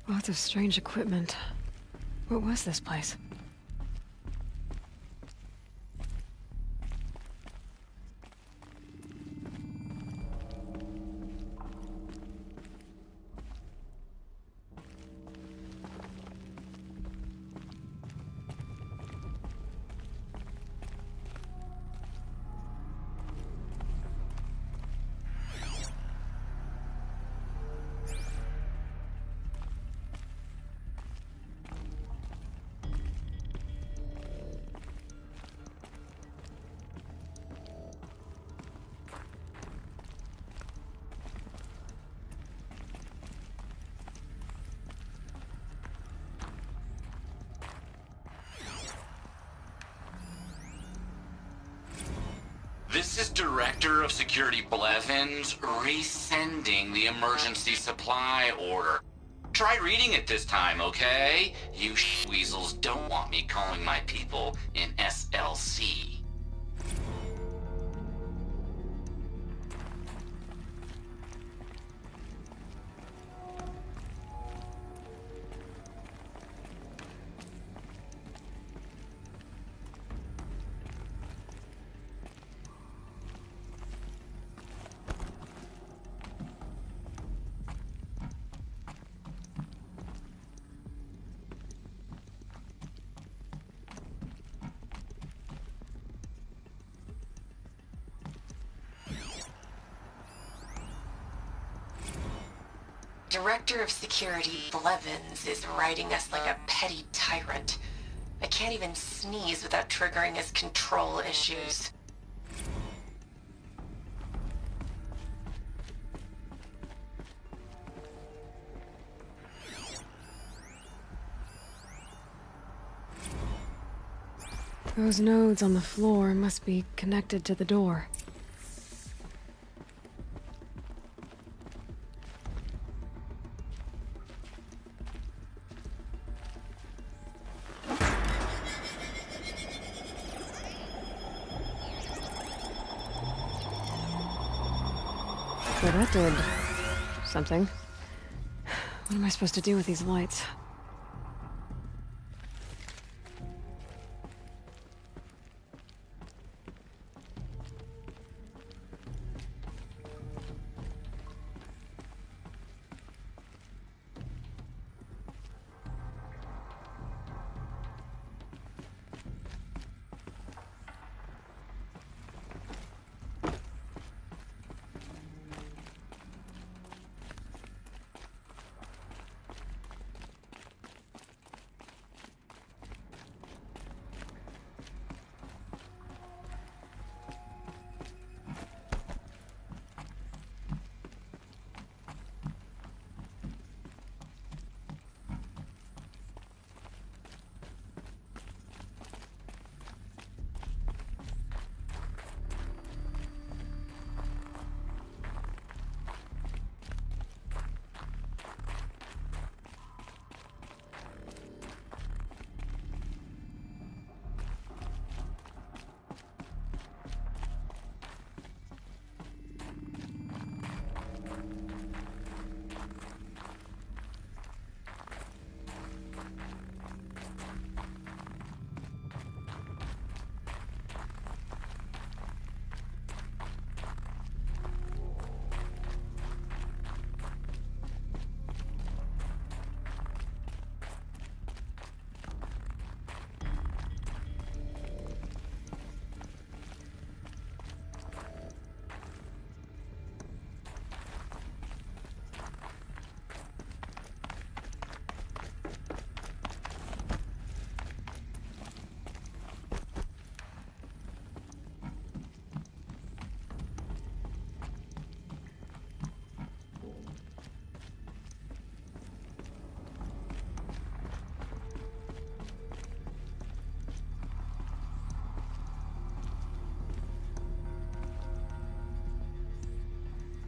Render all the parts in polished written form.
Lots of strange equipment. What was this place? This is Director of Security Blevins resending the emergency supply order. Try reading it this time, okay? You weasels don't want me calling my people in SLC. Director of Security Blevins is riding us like a petty tyrant. I can't even sneeze without triggering his control issues. Those nodes on the floor must be connected to the door. So that did something. What am I supposed to do with these lights?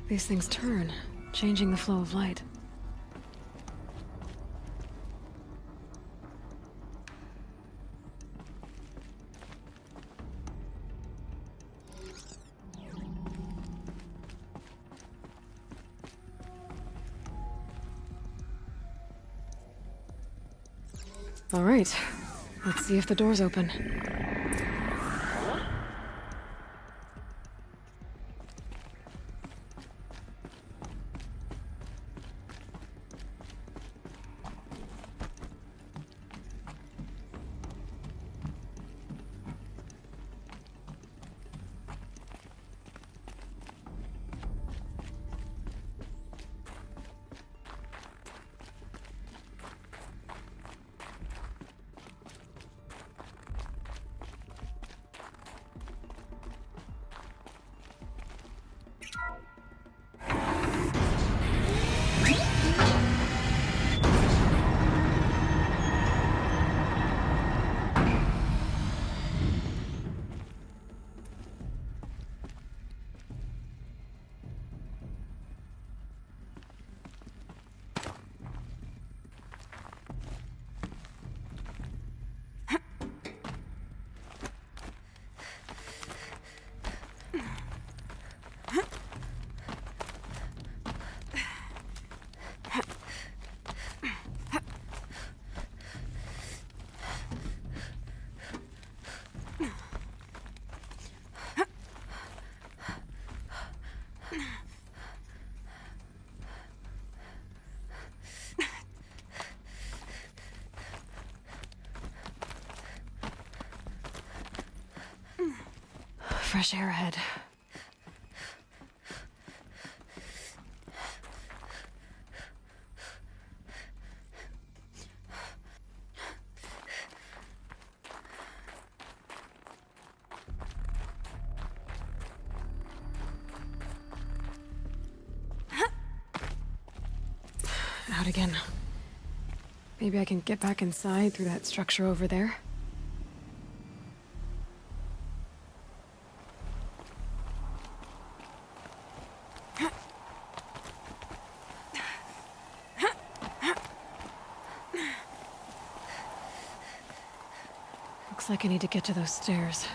These things turn, changing the flow of light. All right. Let's see if the door's open. Fresh air ahead. Out again. Maybe I can get back inside through that structure over there. Looks like I need to get to those stairs.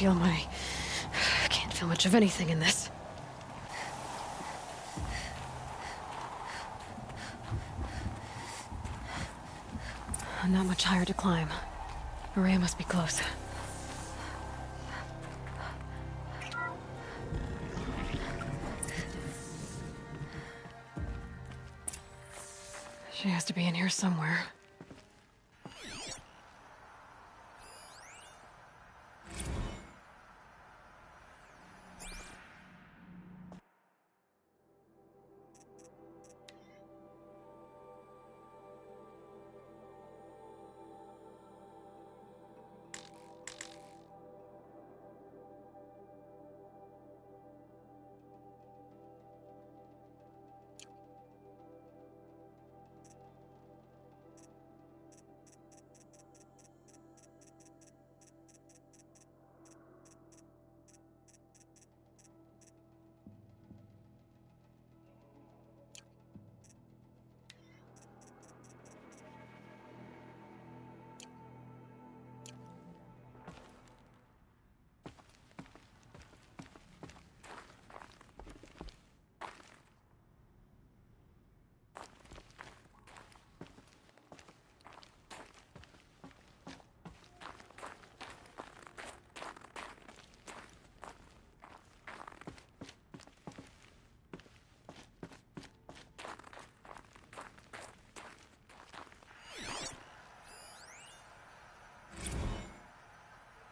I can't feel much of anything in this. Not much higher to climb. Maria must be close. She has to be in here somewhere.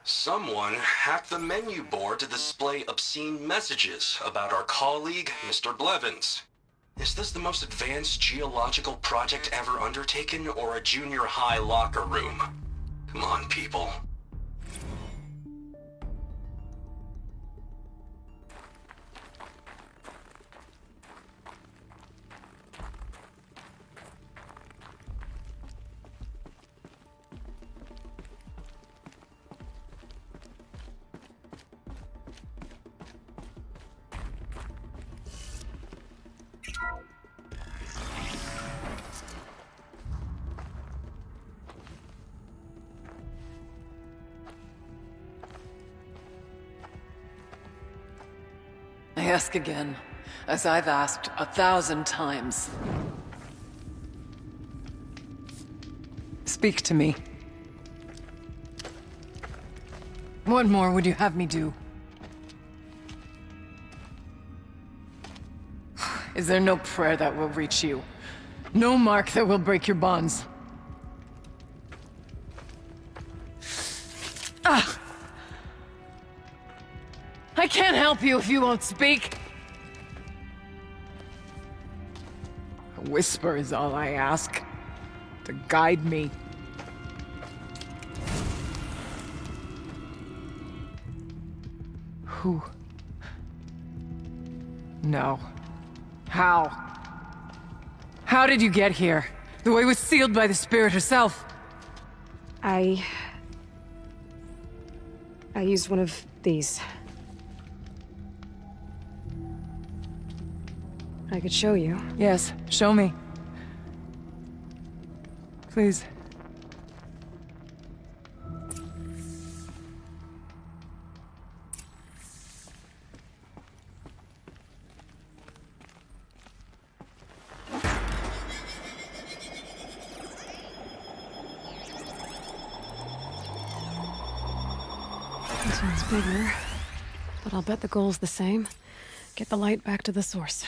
Someone hacked the menu board to display obscene messages about our colleague, Mr. Blevins. Is this the most advanced geological project ever undertaken, or a junior high locker room? Come on, people. I ask again, as I've asked 1,000 times. Speak to me. What more would you have me do? Is there no prayer that will reach you? No mark that will break your bonds? Ah! I can't help you if you won't speak. A whisper is all I ask. To guide me. Who? No. How? How did you get here? The way was sealed by the spirit herself. I used one of these. I could show you. Yes, show me. Please. This one's bigger, but I'll bet the goal's the same. Get the light back to the source.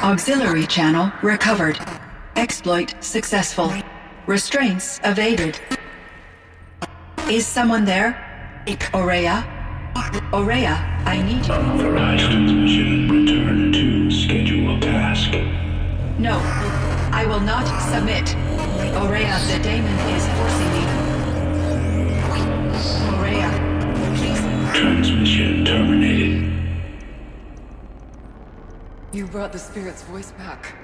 Auxiliary channel recovered. Exploit successful. Restraints evaded. Is someone there? Aurea? Aurea, I need you. Authorized transmission. Return to scheduled task. No, I will not submit. Aurea, the daemon is forcing me. Aurea, brought the spirit's voice back.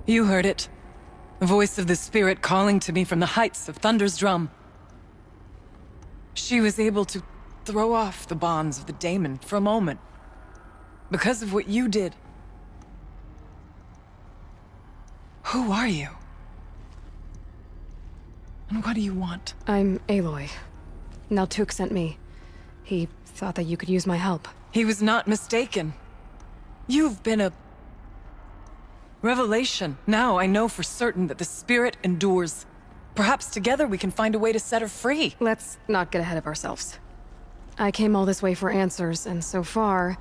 You heard it. The voice of the spirit calling to me from the heights of Thunder's drum. She was able to throw off the bonds of the daemon for a moment. Because of what you did. Who are you? And what do you want? I'm Aloy. Naltuk sent me. He thought that you could use my help. He was not mistaken. You've been a revelation. Now I know for certain that the spirit endures. Perhaps together we can find a way to set her free. Let's not get ahead of ourselves. I came all this way for answers, and so far,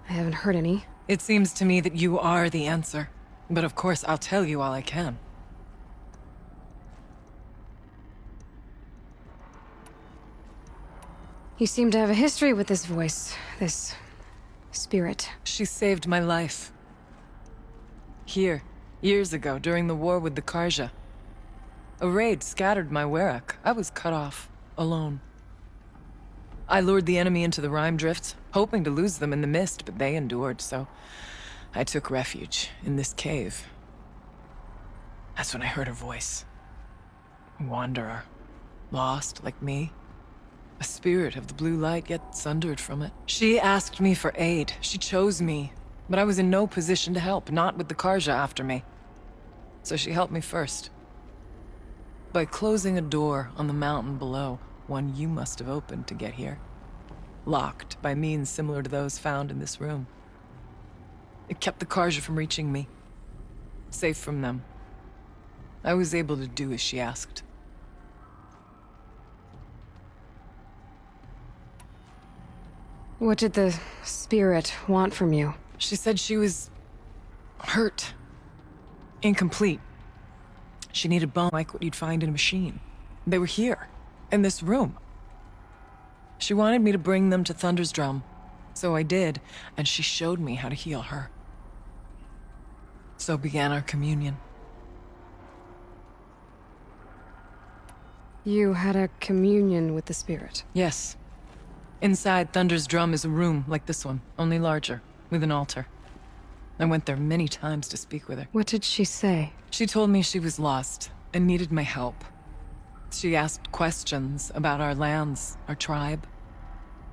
I haven't heard any. It seems to me that you are the answer. But of course, I'll tell you all I can. You seem to have a history with this voice, this spirit. She saved my life. Here, years ago, during the war with the Karja. A raid scattered my Werak. I was cut off, alone. I lured the enemy into the Rime Drift, hoping to lose them in the mist, but they endured, so I took refuge in this cave. That's when I heard her voice. A wanderer. Lost, like me. A spirit of the blue light, yet sundered from it. She asked me for aid. She chose me. But I was in no position to help, not with the Karja after me. So she helped me first. By closing a door on the mountain below, one you must have opened to get here. Locked by means similar to those found in this room. It kept the Karja from reaching me. Safe from them. I was able to do as she asked. What did the spirit want from you? She said she was hurt. Incomplete. She needed bones like what you'd find in a machine. They were here, in this room. She wanted me to bring them to Thunder's drum. So I did, and she showed me how to heal her. So began our communion. You had a communion with the spirit. Yes. Inside Thunder's drum is a room like this one, only larger, with an altar. I went there many times to speak with her. What did she say? She told me she was lost and needed my help. She asked questions about our lands, our tribe,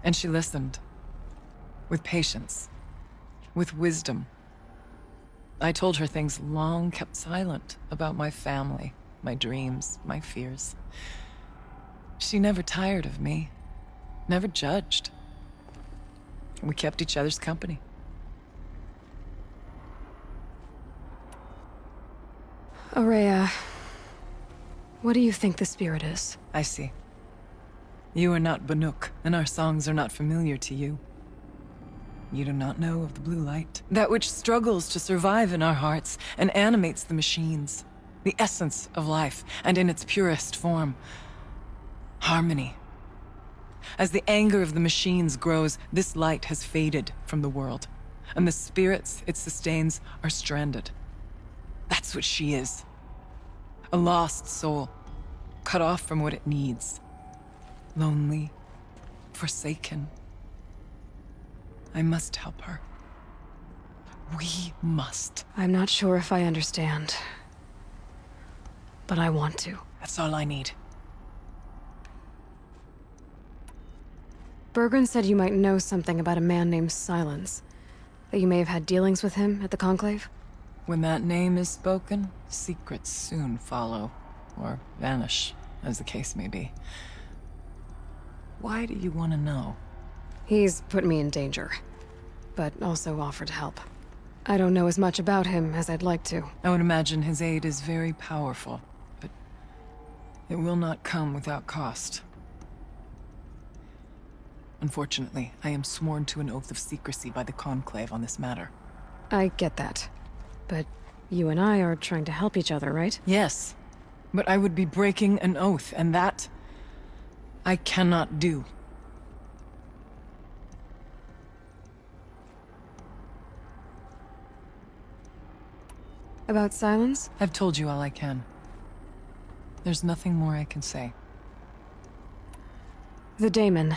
and she listened. With patience. With wisdom. I told her things long kept silent about my family, my dreams, my fears. She never tired of me. Never judged. We kept each other's company. Aurea, what do you think the spirit is? I see. You are not Banuk, and our songs are not familiar to you. You do not know of the blue light. That which struggles to survive in our hearts and animates the machines. The essence of life, and in its purest form. Harmony. As the anger of the machines grows, this light has faded from the world, and the spirits it sustains are stranded. That's what she is. A lost soul, cut off from what it needs. Lonely, forsaken. I must help her. We must. I'm not sure if I understand, but I want to. That's all I need. Bergren said you might know something about a man named Silence. That you may have had dealings with him at the Conclave? When that name is spoken, secrets soon follow. Or vanish, as the case may be. Why do you want to know? He's put me in danger, but also offered help. I don't know as much about him as I'd like to. I would imagine his aid is very powerful, but it will not come without cost. Unfortunately, I am sworn to an oath of secrecy by the Conclave on this matter. I get that. But you and I are trying to help each other, right? Yes, but I would be breaking an oath, and that I cannot do. About Silence? I've told you all I can. There's nothing more I can say. The daemon.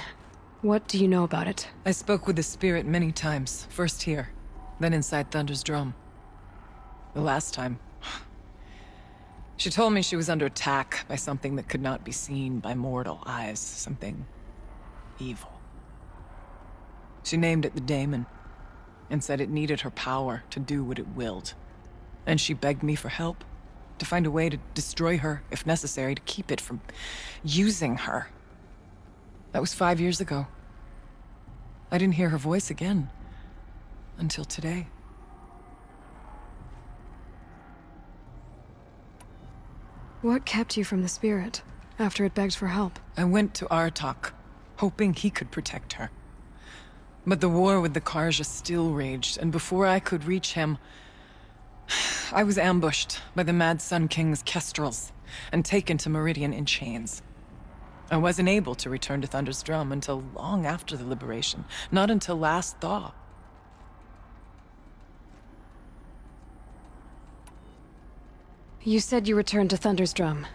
What do you know about it? I spoke with the spirit many times, first here, then inside Thunder's drum. The last time, she told me she was under attack by something that could not be seen by mortal eyes, something evil. She named it the daemon, and said it needed her power to do what it willed. And she begged me for help, to find a way to destroy her, if necessary, to keep it from using her. That was 5 years ago. I didn't hear her voice again, until today. What kept you from the spirit, after it begged for help? I went to Aratak, hoping he could protect her. But the war with the Karja still raged, and before I could reach him, I was ambushed by the Mad Sun King's kestrels, and taken to Meridian in chains. I wasn't able to return to Thunder's drum until long after the liberation, not until last thaw. You said you returned to Thunder's drum.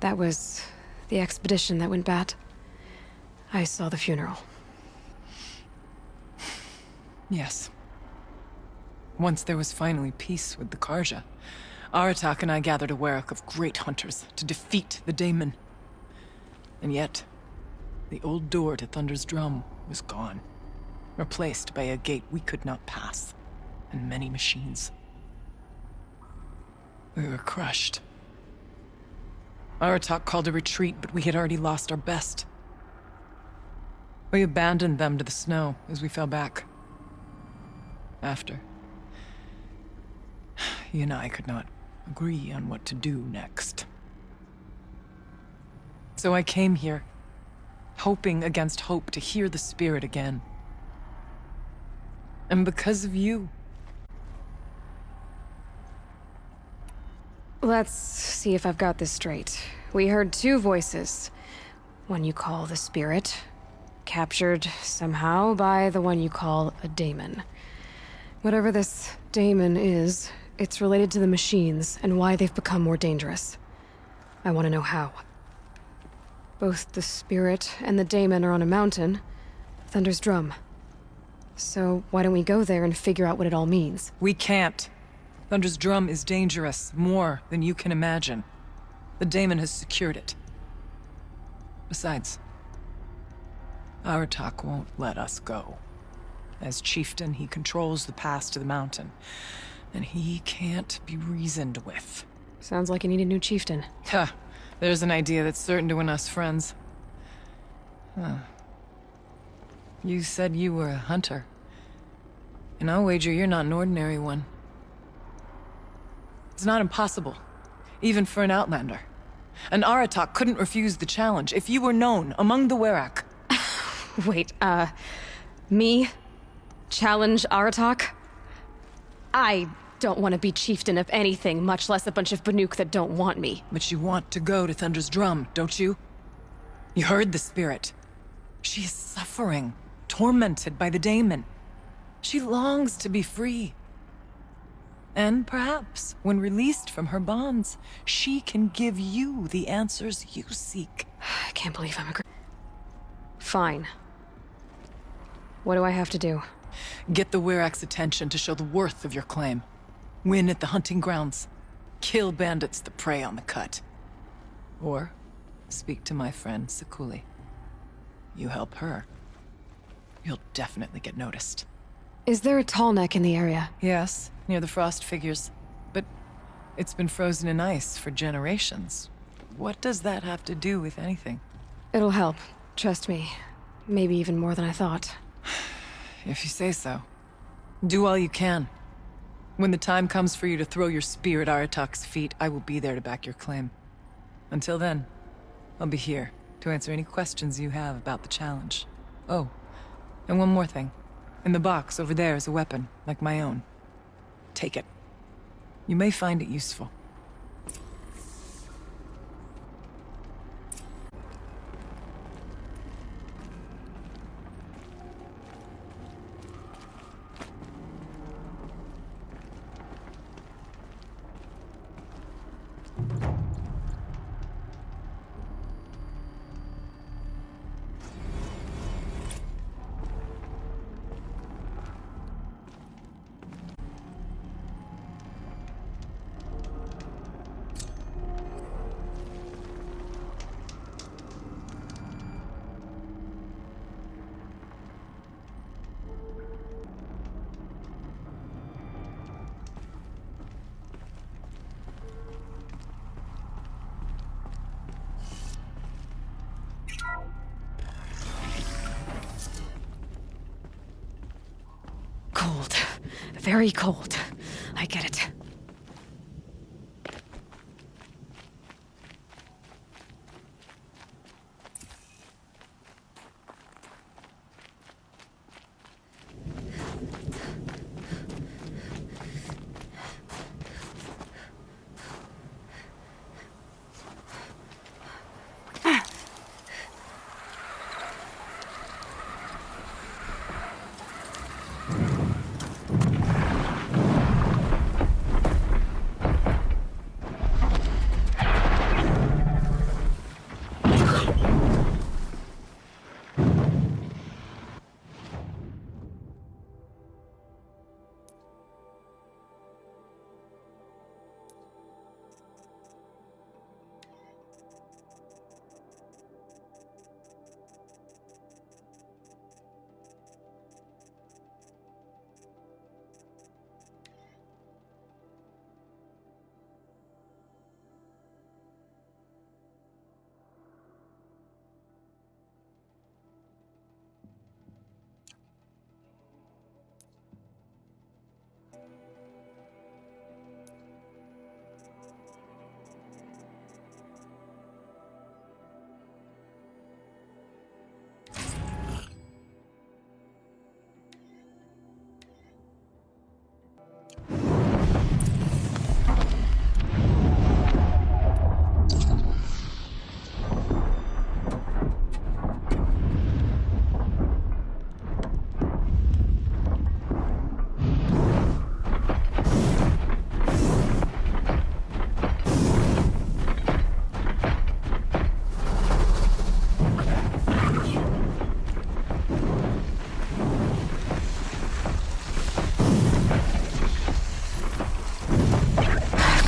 That was the expedition that went bad. I saw the funeral. Yes. Once there was finally peace with the Karja, Aratak and I gathered a Werak of great hunters to defeat the daemon. And yet, the old door to Thunder's drum was gone, replaced by a gate we could not pass, and many machines. We were crushed. Aratak called a retreat, but we had already lost our best. We abandoned them to the snow as we fell back. After, he and I could not agree on what to do next. So I came here, hoping against hope to hear the spirit again. And because of you. Let's see if I've got this straight. We heard two voices. One you call the spirit, captured somehow by the one you call a daemon. Whatever this daemon is, it's related to the machines and why they've become more dangerous. I want to know how. Both the spirit and the daemon are on a mountain, Thunder's drum. So why don't we go there and figure out what it all means? We can't. Thunder's drum is dangerous, more than you can imagine. The daemon has secured it. Besides, Aratak won't let us go. As chieftain, he controls the pass to the mountain, and he can't be reasoned with. Sounds like you need a new chieftain. Huh. There's an idea that's certain to win us friends. Huh. You said you were a hunter. And I'll wager you're not an ordinary one. It's not impossible, even for an outlander. And Aratak couldn't refuse the challenge if you were known among the Werak. Wait, me? Challenge Aratak? I don't want to be chieftain of anything, much less a bunch of Banuk that don't want me. But you want to go to Thunder's drum, don't you? You heard the spirit. She is suffering, tormented by the daemon. She longs to be free. And perhaps, when released from her bonds, she can give you the answers you seek. I can't believe I'm Fine. What do I have to do? Get the Werak's attention to show the worth of your claim. Win at the hunting grounds. Kill bandits that prey on the cut. Or speak to my friend Sekuli. You help her, you'll definitely get noticed. Is there a tall neck in the area? Yes, near the frost figures. But it's been frozen in ice for generations. What does that have to do with anything? It'll help. Trust me. Maybe even more than I thought. If you say so. Do all you can. When the time comes for you to throw your spear at Aratak's feet, I will be there to back your claim. Until then, I'll be here to answer any questions you have about the challenge. Oh, and one more thing. In the box over there is a weapon, like my own. Take it. You may find it useful. very cold. I get it.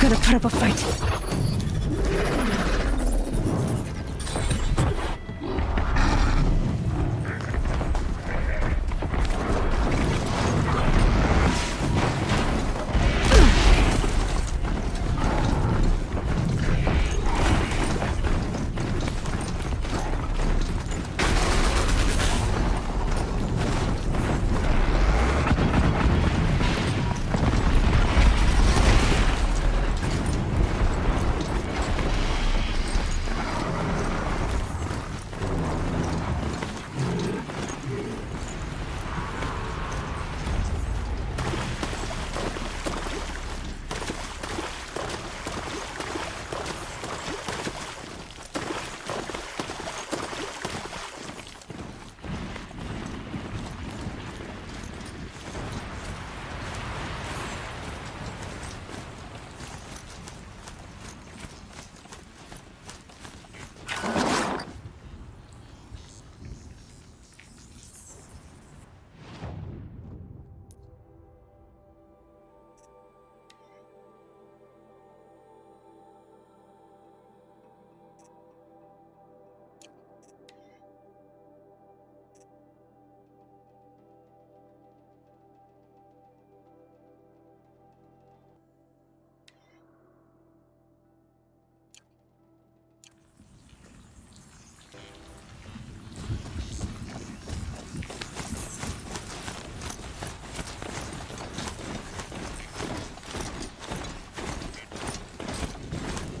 Gotta put up a fight.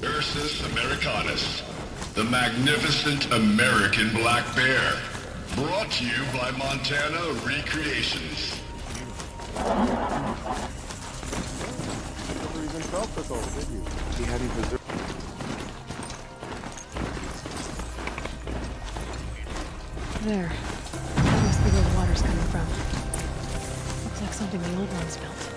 Ursus Americanus, the magnificent American black bear. Brought to you by Montana Recreations. Never even felt this all, did you? He hadn't deserved. There. That must be where the water's coming from. Looks like something the old ones built.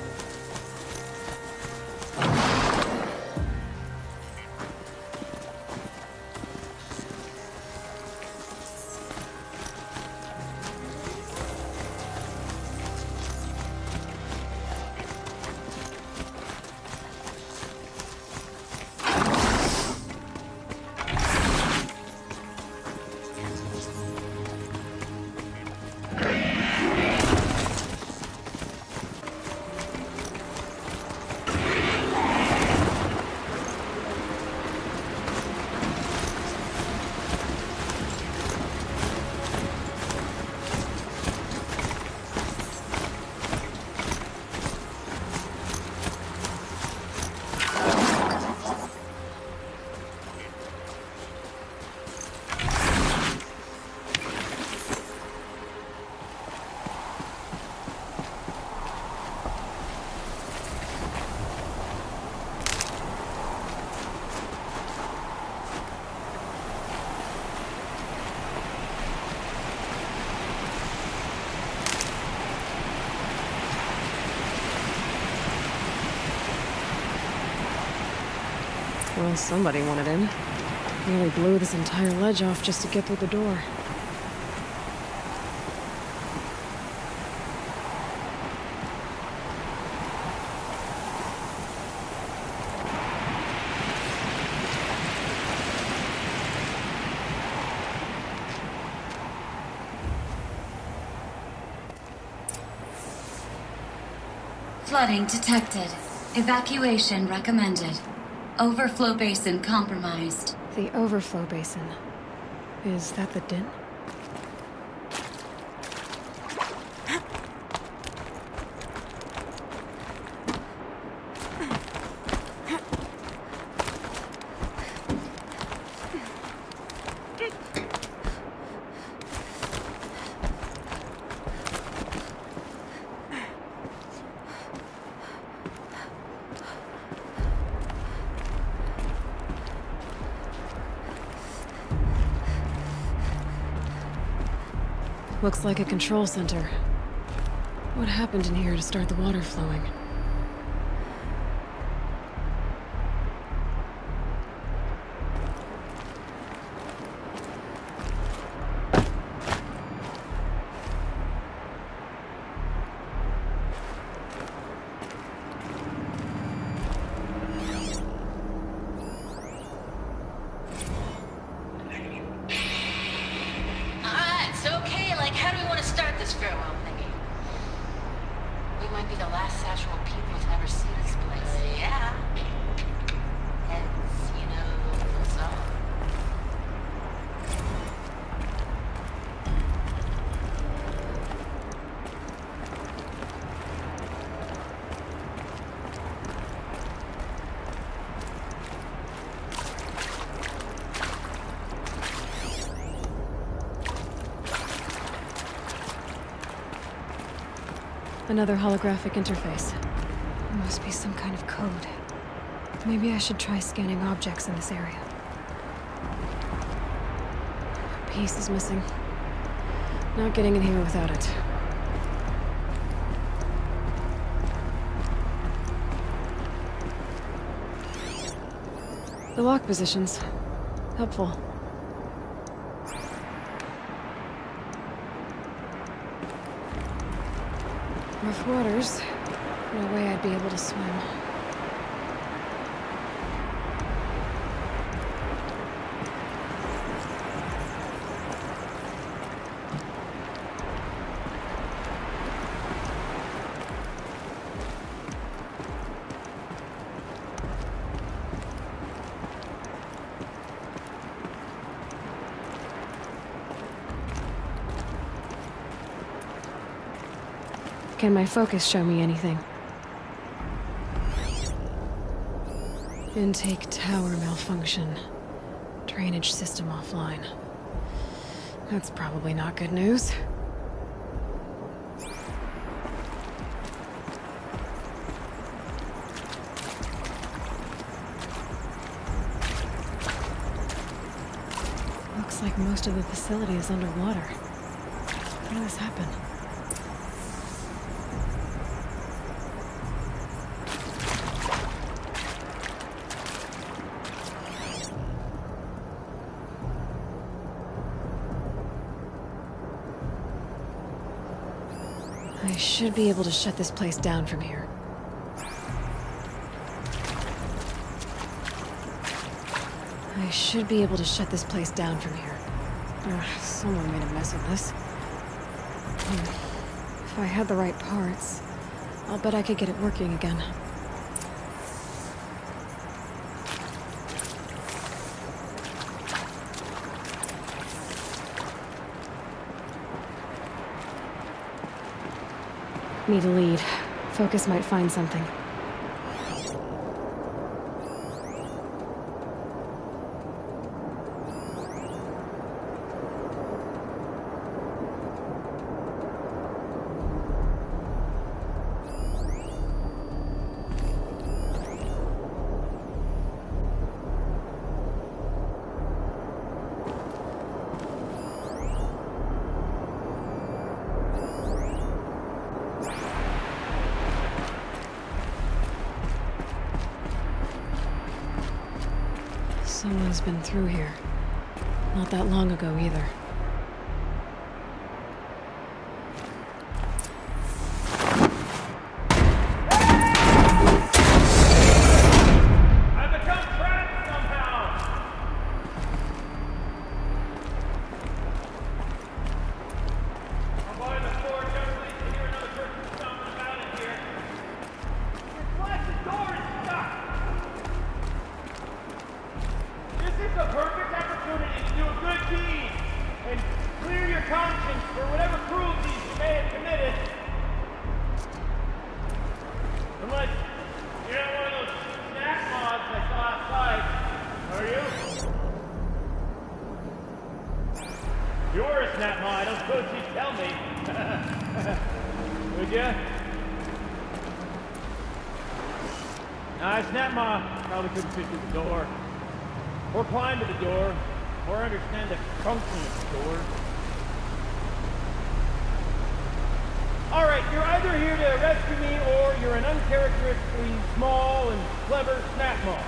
Well, somebody wanted in. Nearly blew this entire ledge off just to get through the door. Flooding detected. Evacuation recommended. Overflow basin compromised. The overflow basin. Is that the din? Looks like a control center. What happened in here to start the water flowing? Another holographic interface. There must be some kind of code. Maybe I should try scanning objects in this area. A piece is missing. Not getting in here without it. The lock positions. Helpful. Rough waters. No way I'd be able to swim. Can my focus show me anything? Intake tower malfunction. Drainage system offline. That's probably not good news. Looks like most of the facility is underwater. How did this happen? I should be able to shut this place down from here. I should be able to shut this place down from here. Someone made a mess of this. If I had the right parts, I'll bet I could get it working again. Need a lead. Focus might find something. Someone's been through here. Not that long ago, either. Couldn't fit through the door, or climb to the door, or understand the function of the door. Alright, you're either here to rescue me, or you're an uncharacteristically small and clever snap moth.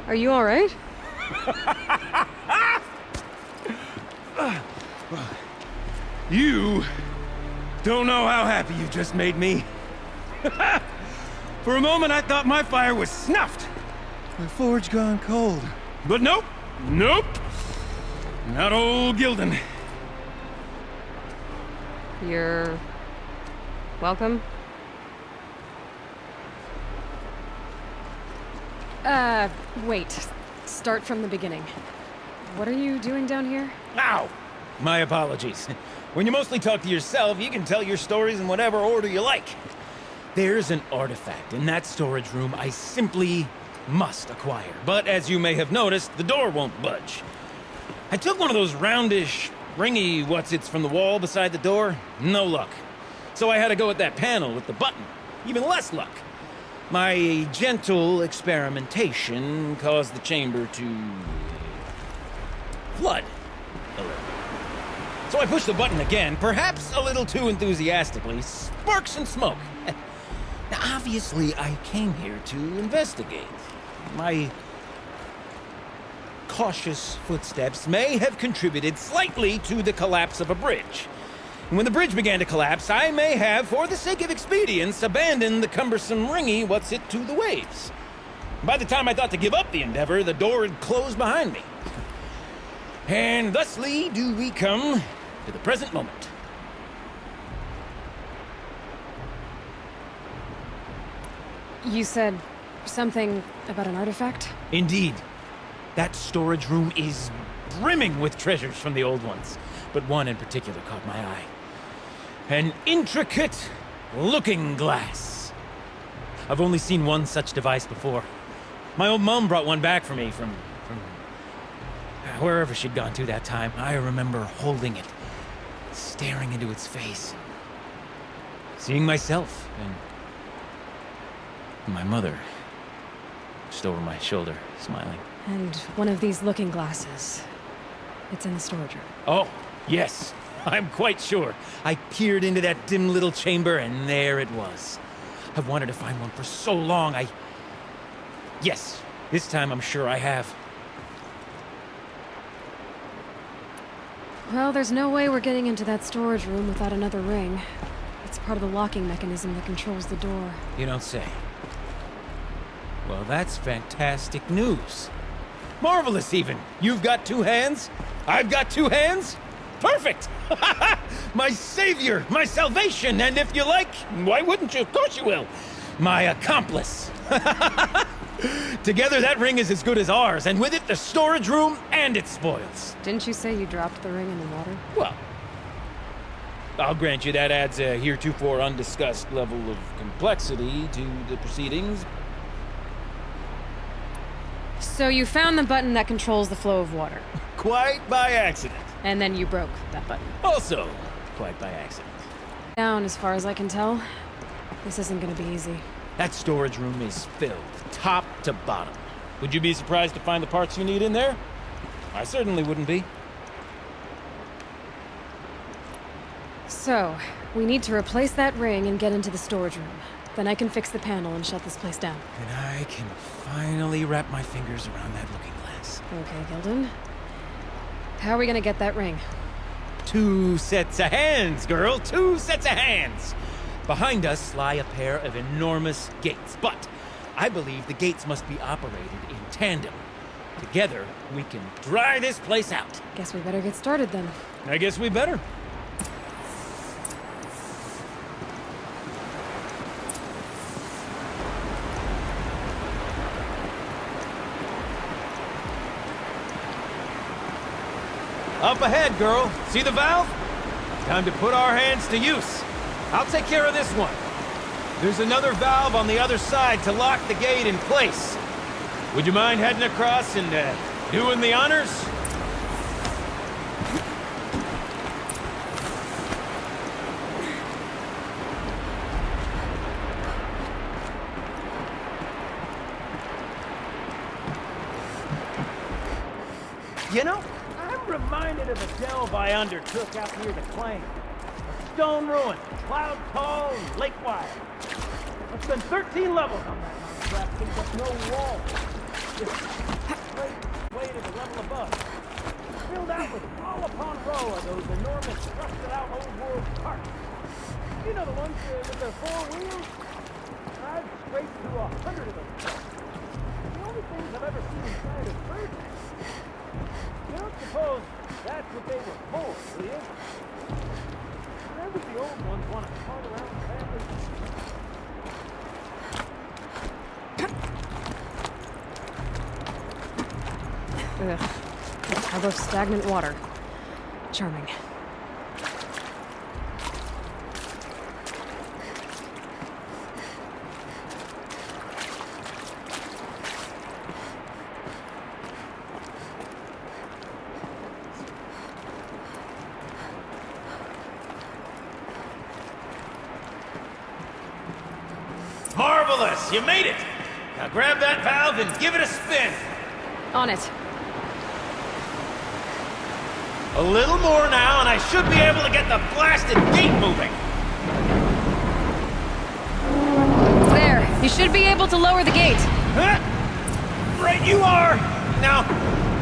Are you alright? You don't know how happy you just made me. For a moment, I thought my fire was snuffed. My forge gone cold. But nope. Nope. Not old Gildan. You're... welcome? Wait. Start from the beginning. What are you doing down here? Ow! My apologies. When you mostly talk to yourself, you can tell your stories in whatever order you like. There's an artifact in that storage room I simply must acquire. But as you may have noticed, the door won't budge. I took one of those roundish, ringy what's-its from the wall beside the door. No luck. So I had to go with that panel with the button. Even less luck. My gentle experimentation caused the chamber to... flood. A little. So I pushed the button again, perhaps a little too enthusiastically. Sparks and smoke. Now, obviously, I came here to investigate. My cautious footsteps may have contributed slightly to the collapse of a bridge. And when the bridge began to collapse, I may have, for the sake of expedience, abandoned the cumbersome ringy what's-it to the waves. By the time I thought to give up the endeavor, the door had closed behind me. And thusly do we come to the present moment. You said something about an artifact? Indeed. That storage room is brimming with treasures from the old ones, but one in particular caught my eye. An intricate looking glass. I've only seen one such device before. My old mum brought one back for me from wherever she'd gone to that time. I remember holding it, staring into its face, seeing myself and my mother just over my shoulder, smiling. And one of these looking glasses. It's in the storage room. Oh, yes. I'm quite sure. I peered into that dim little chamber, and there it was. I've wanted to find one for so long, Yes, this time I'm sure I have. Well, there's no way we're getting into that storage room without another ring. It's part of the locking mechanism that controls the door. You don't say. Well, that's fantastic news. Marvelous, even. You've got two hands. I've got two hands. Perfect! My savior, my salvation, and if you like, why wouldn't you? Of course you will. My accomplice. Together, that ring is as good as ours, and with it, the storage room and its spoils. Didn't you say you dropped the ring in the water? Well, I'll grant you that adds a heretofore undiscussed level of complexity to the proceedings. So you found the button that controls the flow of water. Quite by accident. And then you broke that button. Also, quite by accident. Down, as far as I can tell. This isn't gonna be easy. That storage room is filled, top to bottom. Would you be surprised to find the parts you need in there? I certainly wouldn't be. So, we need to replace that ring and get into the storage room. Then I can fix the panel and shut this place down. And I can finally wrap my fingers around that looking glass. Okay, Gilden. How are we gonna get that ring? 2 sets of hands, girl! 2 sets of hands! Behind us lie a pair of enormous gates, but I believe the gates must be operated in tandem. Together, we can dry this place out. Guess we better get started then. I guess we better. Up ahead, girl. See the valve? Time to put our hands to use. I'll take care of this one. There's another valve on the other side to lock the gate in place. Would you mind heading across and doing the honors? You know, I'm reminded of a delve I undertook out near the claim. A stone ruin, cloud tall and lake wide. I spent 13 levels on that mountain craft, things up no wall. Just straight way to the level above. Filled out with row upon row of those enormous rusted out old world carts. You know the ones with their 4 wheels? I've scraped through 100 of those trucks. The only things I've ever seen inside is birds. You don't suppose that's what they were for, do you? Why would the old ones want to cart around families? Ugh. How about stagnant water? Charming. Marvelous! You made it! Now grab that valve and give it a spin! On it. A little more now, and I should be able to get the blasted gate moving! There! You should be able to lower the gate! Huh? Right you are! Now,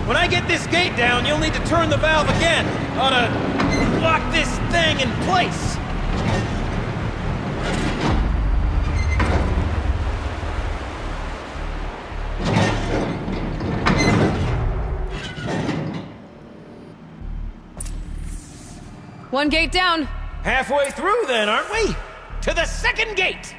when I get this gate down, you'll need to turn the valve again. Ought to lock this thing in place. One gate down! Halfway through then, aren't we? To the second gate!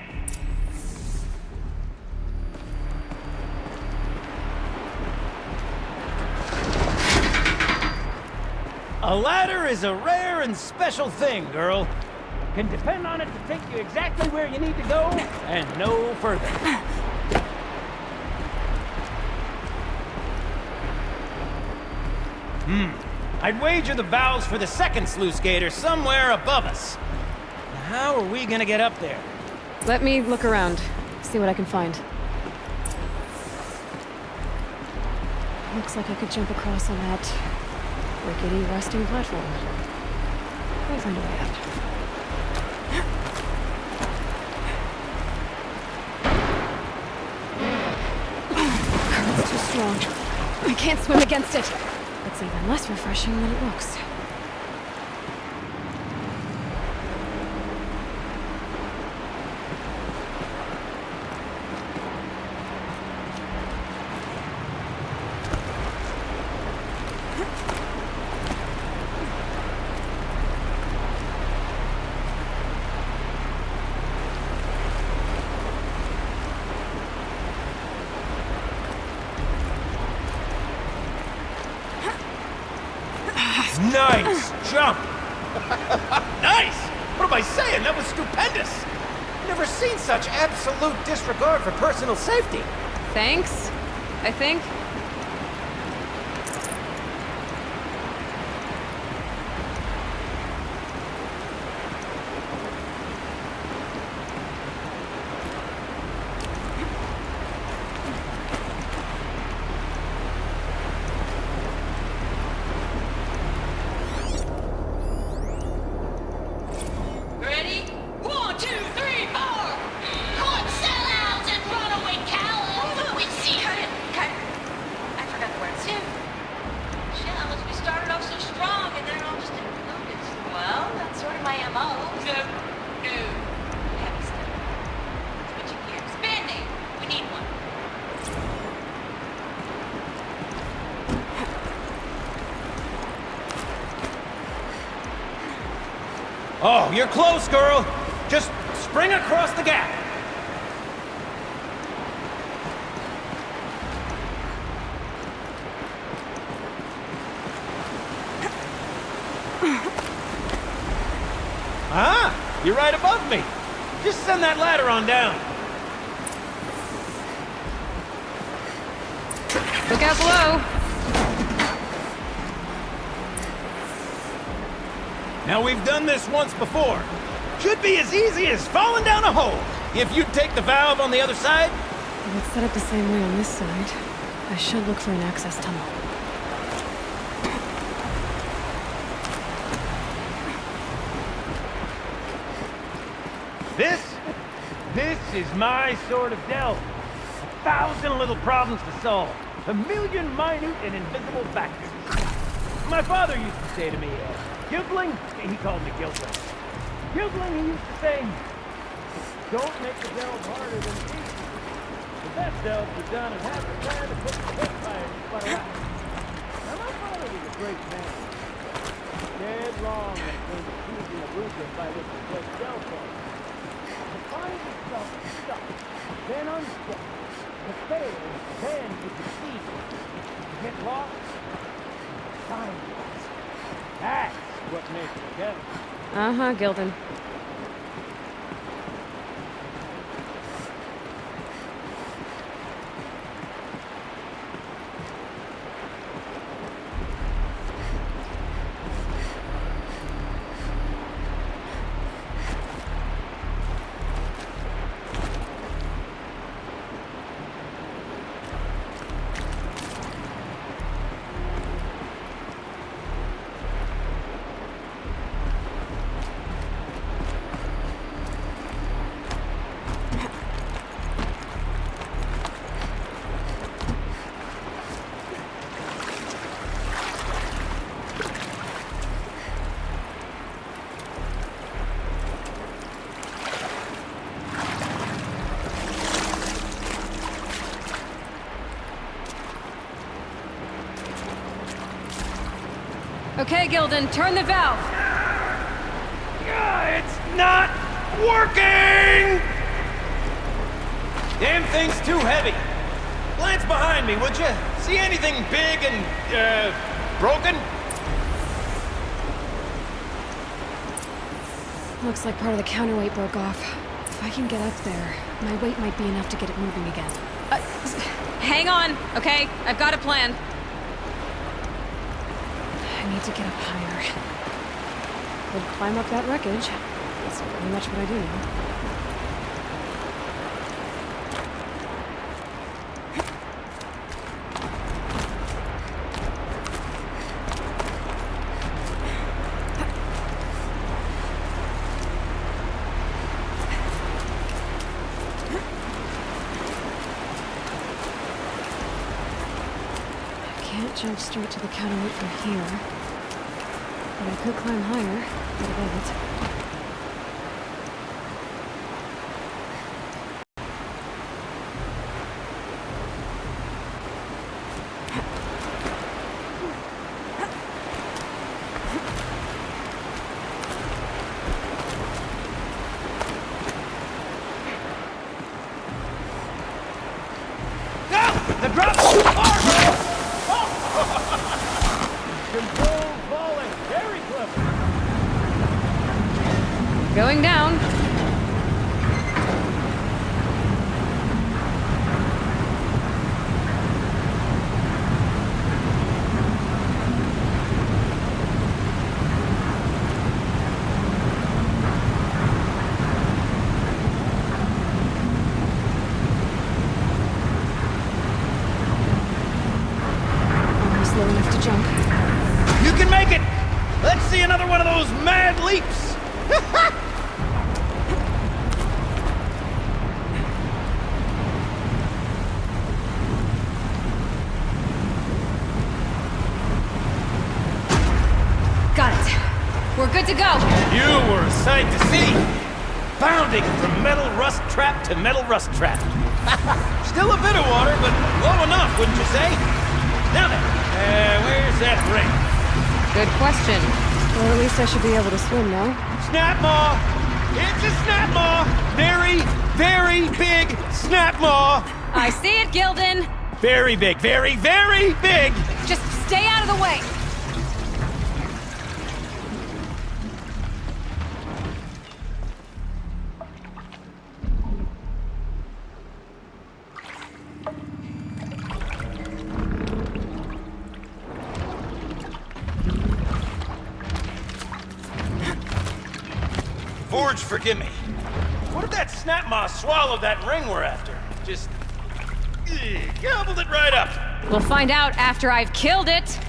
A ladder is a rare and special thing, girl. Can depend on it to take you exactly where you need to go, and no further. I'd wager the valves for the second sluice gate are somewhere above us. How are we gonna get up there? Let me look around, see what I can find. Looks like I could jump across on that rickety resting platform. I'll find a way up. Current's too strong. I can't swim against it. It's even less refreshing than it looks. Nice jump! Nice! What am I saying? That was stupendous! Never seen such absolute disregard for personal safety. Thanks, I think. Oh, you're close, girl. Just spring across the gap. Ah, you're right above me. Just send that ladder on down. Look out below. Now, we've done this once before. Should be as easy as falling down a hole. If you take the valve on the other side... If it's set up the same way on this side, I should look for an access tunnel. This is my sort of delve. 1,000 little problems to solve. 1,000,000 minute and invisible factors. My father used to say to me, Gilbling, he called me Gilbling. Gilbling, he used to say, don't make the delve harder than it is. The best delves are done in half the time to put the campfire and sputter out. Now, my father was a great man. Dead long when it came to choosing a blueprint by which to place delve on. To find yourself stuck, then unstuck. To fail, then to succeed. To get lost, find lost. That's what makes it a delve. Uh-huh, Gildan. Okay, Gildan, turn the valve. It's not working! Damn thing's too heavy. Glance behind me, would you? See anything big and, broken? Looks like part of the counterweight broke off. If I can get up there, my weight might be enough to get it moving again. Hang on, okay? I've got a plan. I need to get up higher. Could climb up that wreckage. That's pretty much what I do now. I can't jump straight to the counterweight from here. But I could climb higher, get above it. The drop's too far, girl! Control falling. Very clever. Going down. Almost low enough to jump. You can make it! Let's see another one of those mad leaps! Got it. We're good to go. You were a sight to see. Bounding from metal rust trap to metal rust trap. Still a bit of water, but low enough, wouldn't you say? Now then, where's that ring? Good question. Well, at least I should be able to swim now. Snap maw! It's a snap maw! Very, very big snap maw! I see it, Gildan! Very big, very, very big! Just stay out of the way! Forge, forgive me. What if that snap maw swallowed that ring we're after? Just... gobbled it right up. We'll find out after I've killed it!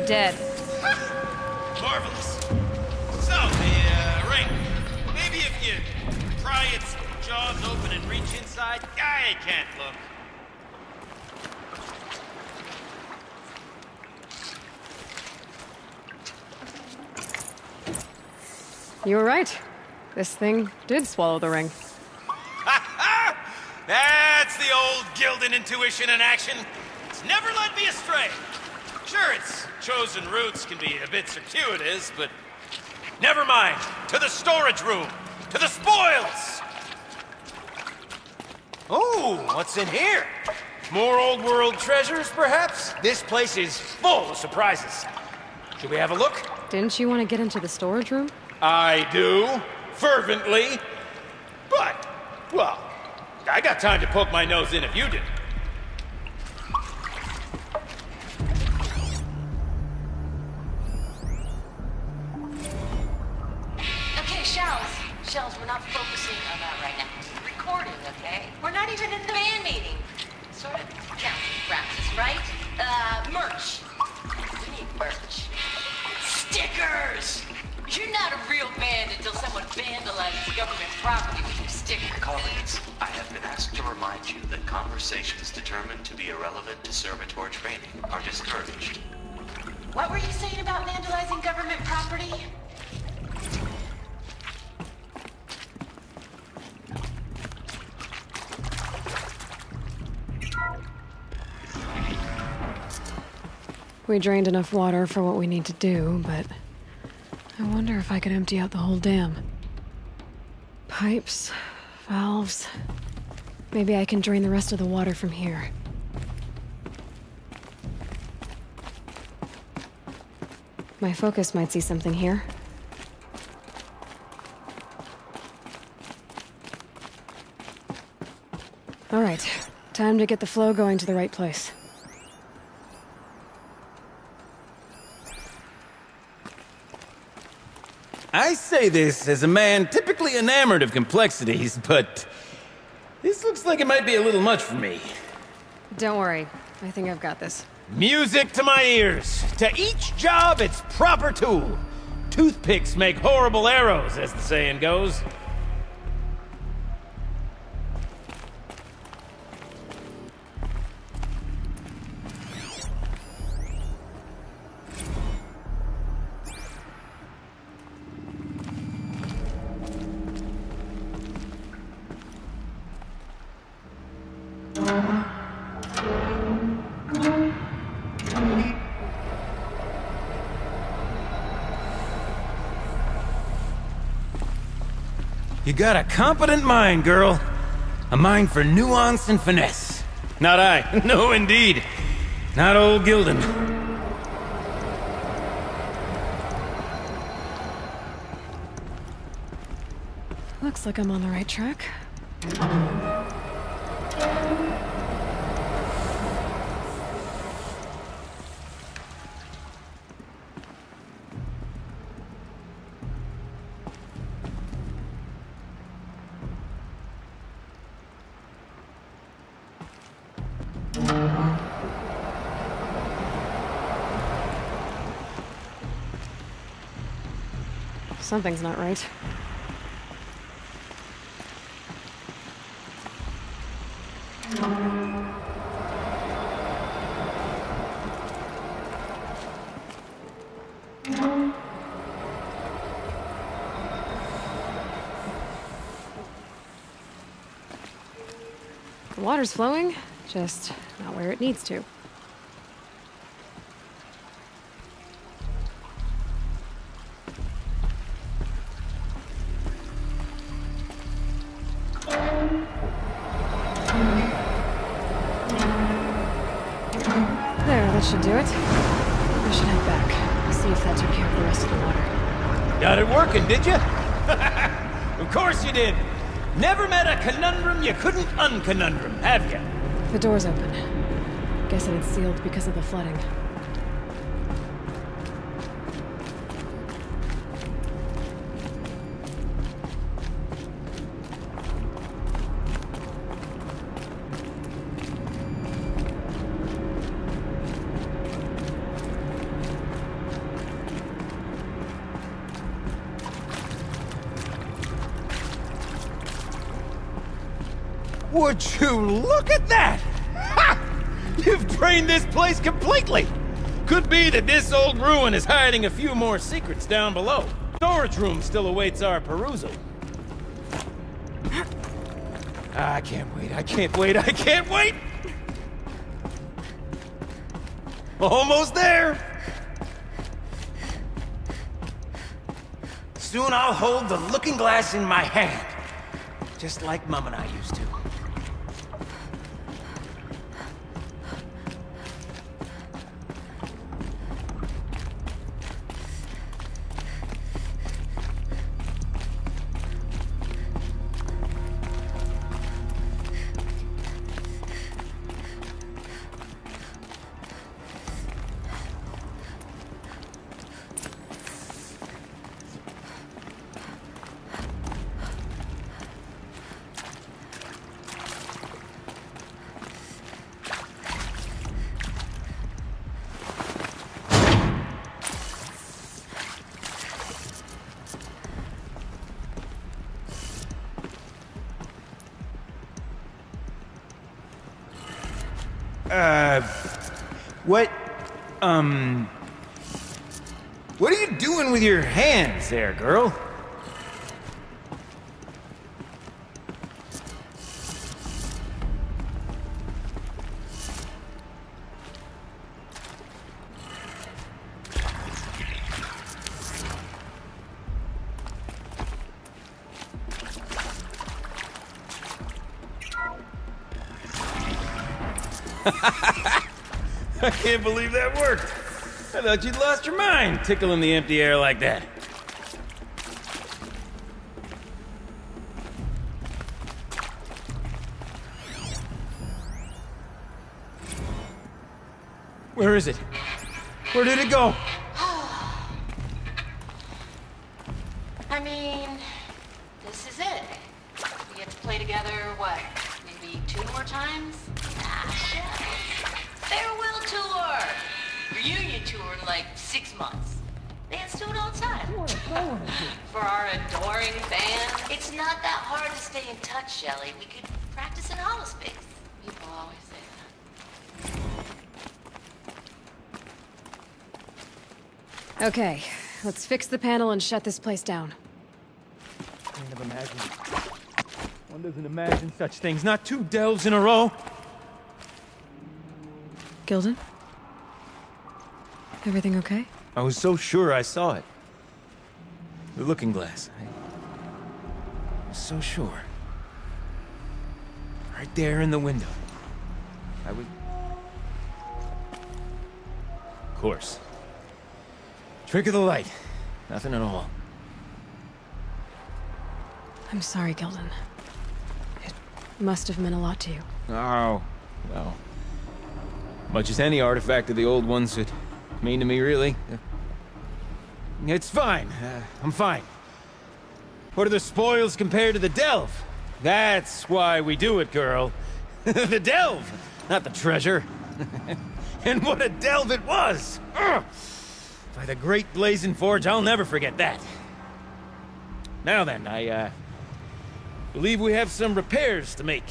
Dead. Marvelous. So, the ring. Maybe if you pry its jaws open and reach inside, I can't look. You were right. This thing did swallow the ring. That's the old Gildan intuition in action. It's never led me astray. Sure, its chosen routes can be a bit circuitous, but never mind. To the storage room. To the spoils. Oh, what's in here? More old world treasures, perhaps? This place is full of surprises. Should we have a look? Didn't you want to get into the storage room? I do. Fervently. But, well, I got time to poke my nose in if you did. Shells, we're not focusing on that right now. We're recording, okay? We're not even in the band meeting. Sort of counting practice, right? Merch. We need merch. Stickers! You're not a real band until someone vandalizes government property with your sticker. Colleagues, I have been asked to remind you that conversations determined to be irrelevant to servitor training are discouraged. What were you saying about vandalizing government property? We drained enough water for what we need to do, but I wonder if I could empty out the whole dam. Pipes, valves. Maybe I can drain the rest of the water from here. My focus might see something here. All right, time to get the flow going to the right place. I say this as a man typically enamored of complexities, but This looks like it might be a little much for me. Don't worry. I think I've got this. Music to my ears. To each job, its proper tool. Toothpicks make horrible arrows, as the saying goes. You got a competent mind, girl. A mind for nuance and finesse. Not I. No, indeed. Not old Gildan. Looks like I'm on the right track. Something's not right. The water's flowing, just not where it needs to. There, that should do it. I should head back, see if that took care of the rest of the water. Got it working, did you? Of course you did. Never met a conundrum you couldn't unconundrum, have you? The door's open. Guessing it's sealed because of the flooding. Would you look at that? Ha! You've drained this place completely! Could be that this old ruin is hiding a few more secrets down below. Storage room still awaits our perusal. I can't wait, I can't wait, I can't wait! Almost there! Soon I'll hold the looking glass in my hand. Just like Mum and I used to. What are you doing with your hands there, girl? I can't believe that worked. I thought you'd lost your mind, tickling the empty air like that. Where is it? Where did it go? I mean, this is it. We get to play together, what, more times? Ah, shucks. Farewell tour! Reunion tour in like 6 months. Bands do it all the time. For our adoring fans, it's not that hard to stay in touch, Shelley. We could practice in holospace. People always say that. Okay, let's fix the panel and shut this place down. Can't have imagined. One doesn't imagine such things. Not 2 delves in a row. Gilden? Everything okay? I was so sure I saw it. The looking glass. I was so sure. Right there in the window. I was... Of course. Trick of the light. Nothing at all. I'm sorry, Gilden. It must have meant a lot to you. Oh, well. Much as any artifact of the old ones would mean to me, really. It's fine. I'm fine. What are the spoils compared to the delve? That's why we do it, girl. The delve, not the treasure. And what a delve it was! Ugh. By the great blazing forge, I'll never forget that. Now then, I believe we have some repairs to make.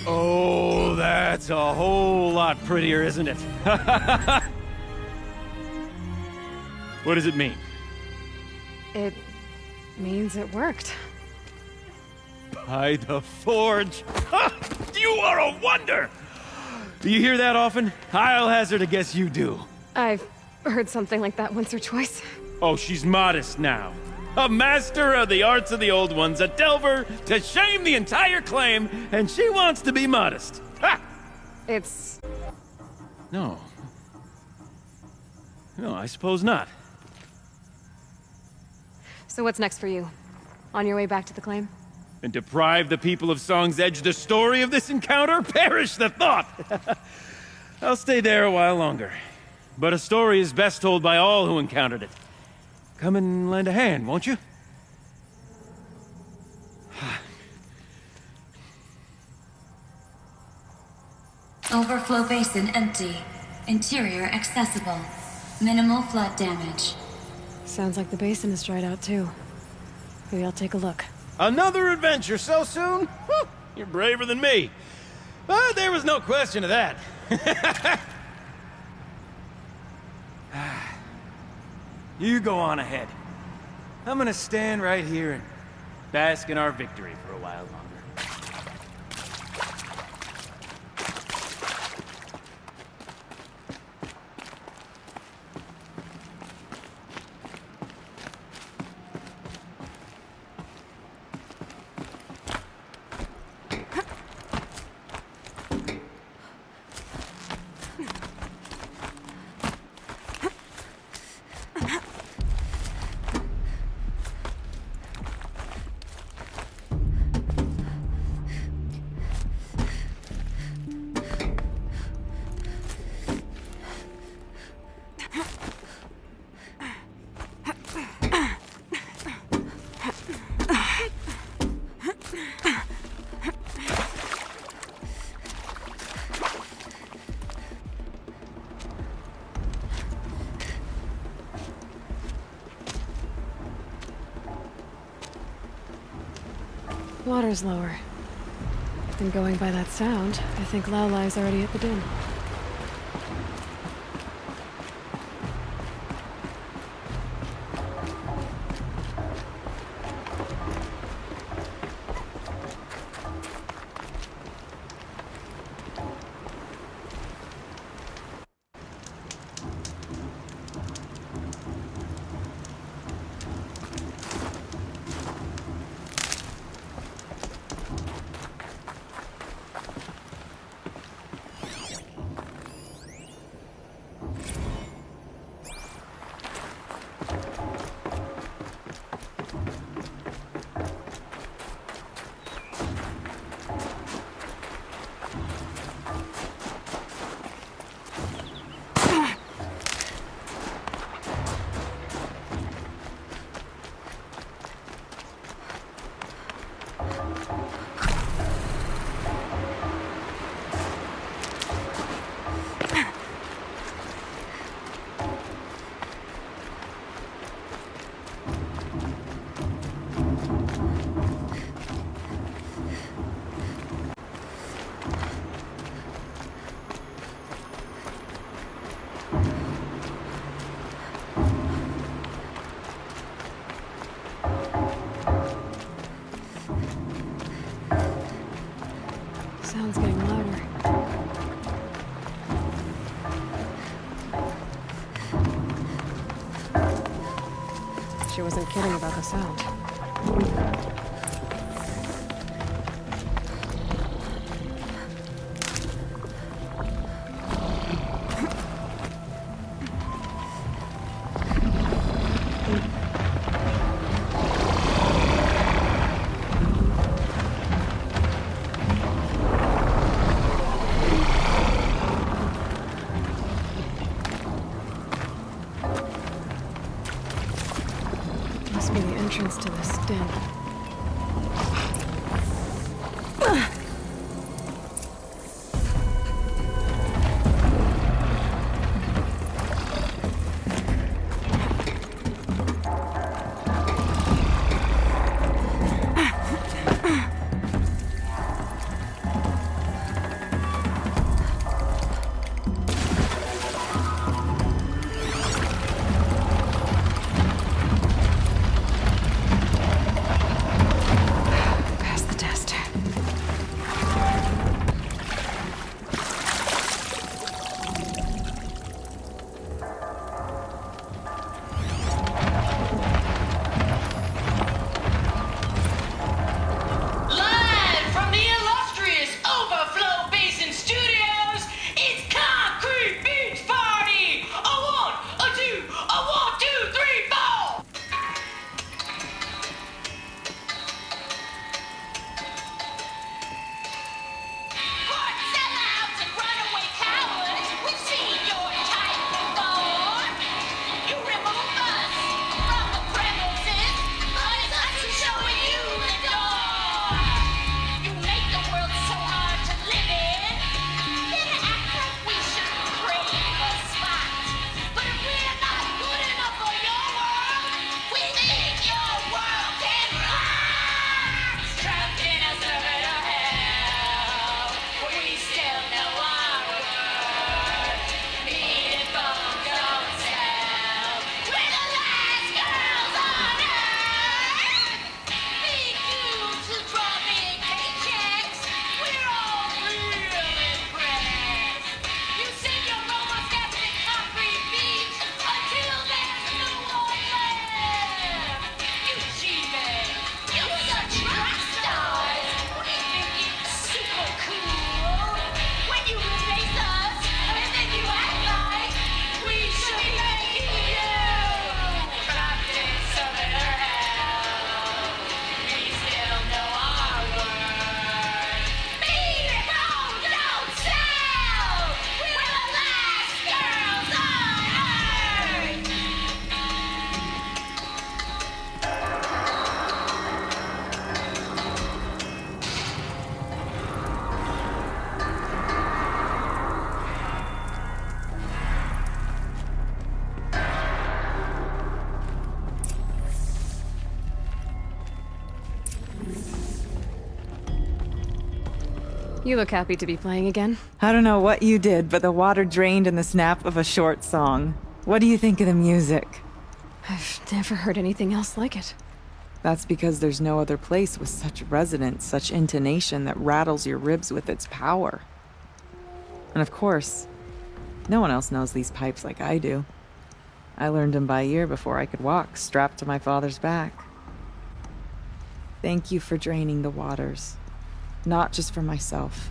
Oh, that's a whole lot prettier, isn't it? What does it mean? It means it worked. By the forge! Ha! You are a wonder! Do you hear that often? I'll hazard a guess you do. I've heard something like that once or twice. Oh, she's modest now. A master of the arts of the old ones, a delver to shame the entire claim, and she wants to be modest. Ha! It's... No. No, I suppose not. So what's next for you? On your way back to the claim? And deprive the people of Song's Edge the story of this encounter? Perish the thought! I'll stay there a while longer. But a story is best told by all who encountered it. Come and lend a hand, won't you? Overflow basin empty. Interior accessible. Minimal flood damage. Sounds like the basin is dried out too. Maybe I'll take a look. Another adventure so soon? Whew, you're braver than me. But there was no question of that. You go on ahead. I'm gonna stand right here and bask in our victory for a while longer. Water's lower. And going by that sound, I think Aloy's already at the den. Sound's getting louder. She wasn't kidding about the sound. Must be the entrance to this den. Past the test. Live from the illustrious Overflow Basin Studios, it's Concrete Beach Party! A one, a two, a 1, 2, 3, 4! Court sellouts and runaway cowards, we've seen your type before. You remove us from the premises, but it's us who's showing you the door. You make the world so hard to live in, then act like we should crave a spot. But if we're not good enough for your world, we think your world can rot. Trapped in a circuit of hell, we still know our worth. Meat and bones don't sell. We're the last girls on earth. Big dudes who draw big paychecks. We're all real impressed. You sing your robots dancing in concrete beach until there's no one left. You G-men, you such rock stars. We think it's super cool when you replace us and then you act like we should be making you. Trapped in circular hell, we still know our worth. Meat and bones don't sell. We're the last girls on earth. You look happy to be playing again. I don't know what you did, but the water drained in the snap of a short song. What do you think of the music? I've never heard anything else like it. That's because there's no other place with such resonance, such intonation that rattles your ribs with its power. And of course, no one else knows these pipes like I do. I learned them by ear before I could walk, strapped to my father's back. Thank you for draining the waters. Not just for myself,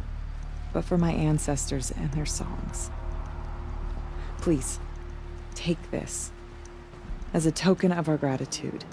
but for my ancestors and their songs. Please, take this as a token of our gratitude.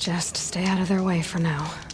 Just stay out of their way for now.